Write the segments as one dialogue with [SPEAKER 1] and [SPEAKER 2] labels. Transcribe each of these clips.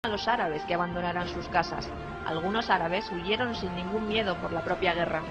[SPEAKER 1] a los árabes que abandonaran sus casas. Algunos árabes huyeron sin ningún miedo por la propia guerra.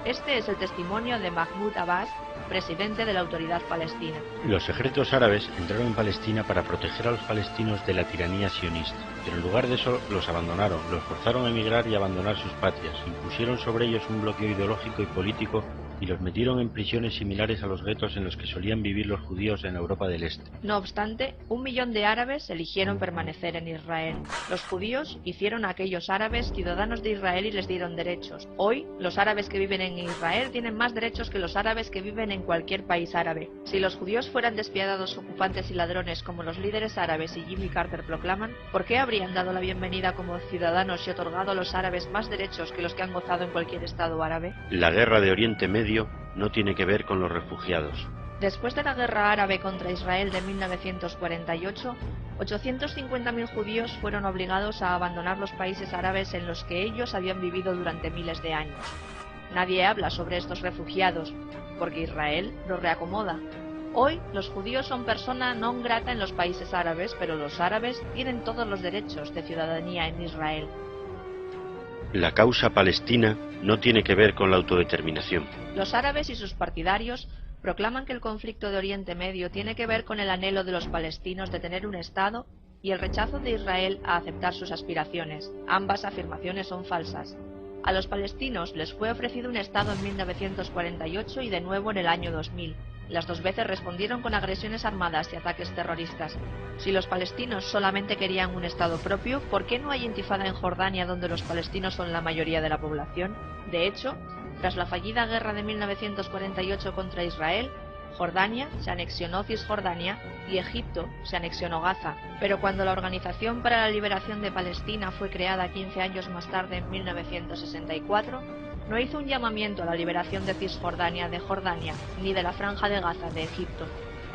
[SPEAKER 1] Este es el testimonio de Mahmoud Abbas, presidente de la Autoridad Palestina.
[SPEAKER 2] Los ejércitos árabes entraron en Palestina para proteger a los palestinos de la tiranía sionista, pero en lugar de eso los abandonaron, los forzaron a emigrar y abandonar sus patrias, impusieron sobre ellos un bloqueo ideológico y político y los metieron en prisiones similares a los guetos en los que solían vivir los judíos en Europa del Este.
[SPEAKER 1] No obstante, 1 millón de árabes eligieron permanecer en Israel. Los judíos hicieron a aquellos árabes ciudadanos de Israel y les dieron derechos. Hoy, los árabes que viven en Israel tienen más derechos que los árabes que viven en cualquier país árabe. Si los judíos fueran despiadados, ocupantes y ladrones como los líderes árabes y Jimmy Carter proclaman, ¿por qué habrían dado la bienvenida como ciudadanos y otorgado a los árabes más derechos que los que han gozado en cualquier estado árabe?
[SPEAKER 2] La guerra de Oriente Medio no tiene que ver con los refugiados.
[SPEAKER 1] Después de la guerra árabe contra Israel de 1948, 850.000 judíos fueron obligados a abandonar los países árabes en los que ellos habían vivido durante miles de años. Nadie habla sobre estos refugiados, porque Israel los reacomoda. Hoy, los judíos son persona non grata en los países árabes, pero los árabes tienen todos los derechos de ciudadanía en Israel.
[SPEAKER 2] La causa palestina no tiene que ver con la autodeterminación.
[SPEAKER 1] Los árabes y sus partidarios proclaman que el conflicto de Oriente Medio tiene que ver con el anhelo de los palestinos de tener un Estado y el rechazo de Israel a aceptar sus aspiraciones. Ambas afirmaciones son falsas. A los palestinos les fue ofrecido un Estado en 1948 y de nuevo en el año 2000. Las dos veces respondieron con agresiones armadas y ataques terroristas. Si los palestinos solamente querían un Estado propio, ¿por qué no hay intifada en Jordania, donde los palestinos son la mayoría de la población? De hecho, tras la fallida guerra de 1948 contra Israel, Jordania se anexionó Cisjordania y Egipto se anexionó Gaza. Pero cuando la Organización para la Liberación de Palestina fue creada 15 años más tarde, en 1964, no hizo un llamamiento a la liberación de Cisjordania de Jordania, ni de la Franja de Gaza de Egipto.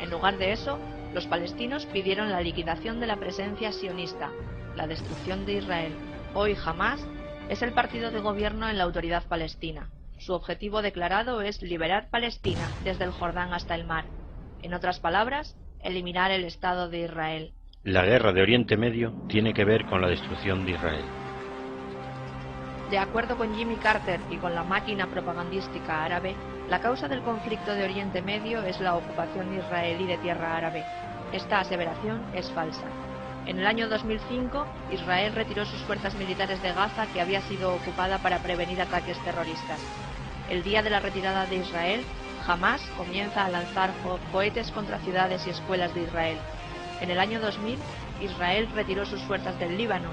[SPEAKER 1] En lugar de eso, los palestinos pidieron la liquidación de la presencia sionista, la destrucción de Israel. Hoy Hamás es el partido de gobierno en la Autoridad Palestina. Su objetivo declarado es liberar Palestina desde el Jordán hasta el mar. En otras palabras, eliminar el Estado de Israel.
[SPEAKER 2] La guerra de Oriente Medio tiene que ver con la destrucción de Israel.
[SPEAKER 1] De acuerdo con Jimmy Carter y con la máquina propagandística árabe, la causa del conflicto de Oriente Medio es la ocupación israelí de tierra árabe. Esta aseveración es falsa. En el año 2005, Israel retiró sus fuerzas militares de Gaza, que había sido ocupada para prevenir ataques terroristas. El día de la retirada de Israel, Hamás comienza a lanzar cohetes contra ciudades y escuelas de Israel. En el año 2000, Israel retiró sus fuerzas del Líbano,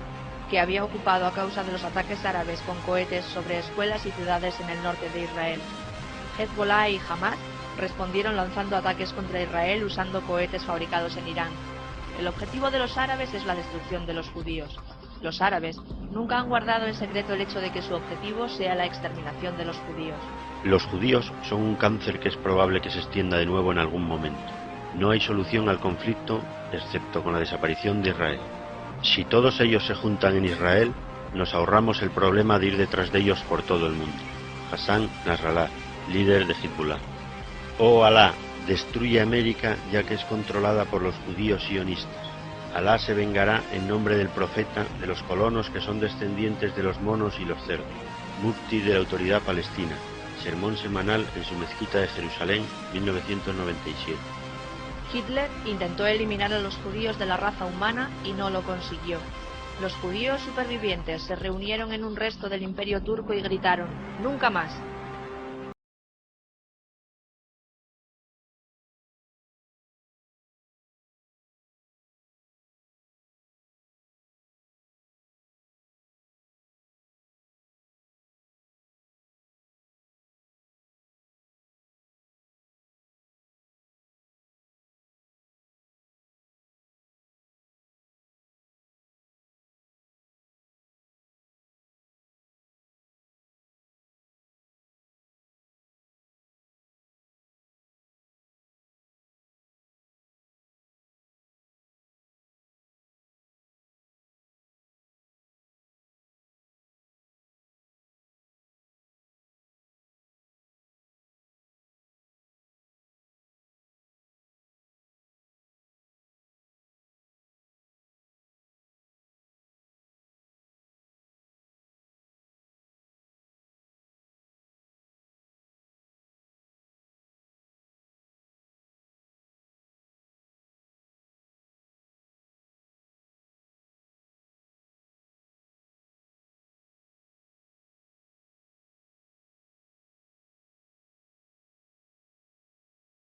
[SPEAKER 1] que había ocupado a causa de los ataques árabes con cohetes sobre escuelas y ciudades en el norte de Israel. Hezbollah y Hamás respondieron lanzando ataques contra Israel usando cohetes fabricados en Irán. El objetivo de los árabes es la destrucción de los judíos. Los árabes nunca han guardado en secreto el hecho de que su objetivo sea la exterminación de los judíos.
[SPEAKER 2] Los judíos son un cáncer que es probable que se extienda de nuevo en algún momento. No hay solución al conflicto excepto con la desaparición de Israel. Si todos ellos se juntan en Israel, nos ahorramos el problema de ir detrás de ellos por todo el mundo. Hassan Nasrallah, líder de Hezbollah. Oh Alá, destruye América, ya que es controlada por los judíos sionistas. Alá se vengará en nombre del profeta de los colonos que son descendientes de los monos y los cerdos. Mufti de la Autoridad Palestina. Sermón semanal en su mezquita de Jerusalén, 1997.
[SPEAKER 1] Hitler intentó eliminar a los judíos de la raza humana y no lo consiguió. Los judíos supervivientes se reunieron en un resto del Imperio turco y gritaron: ¡nunca más!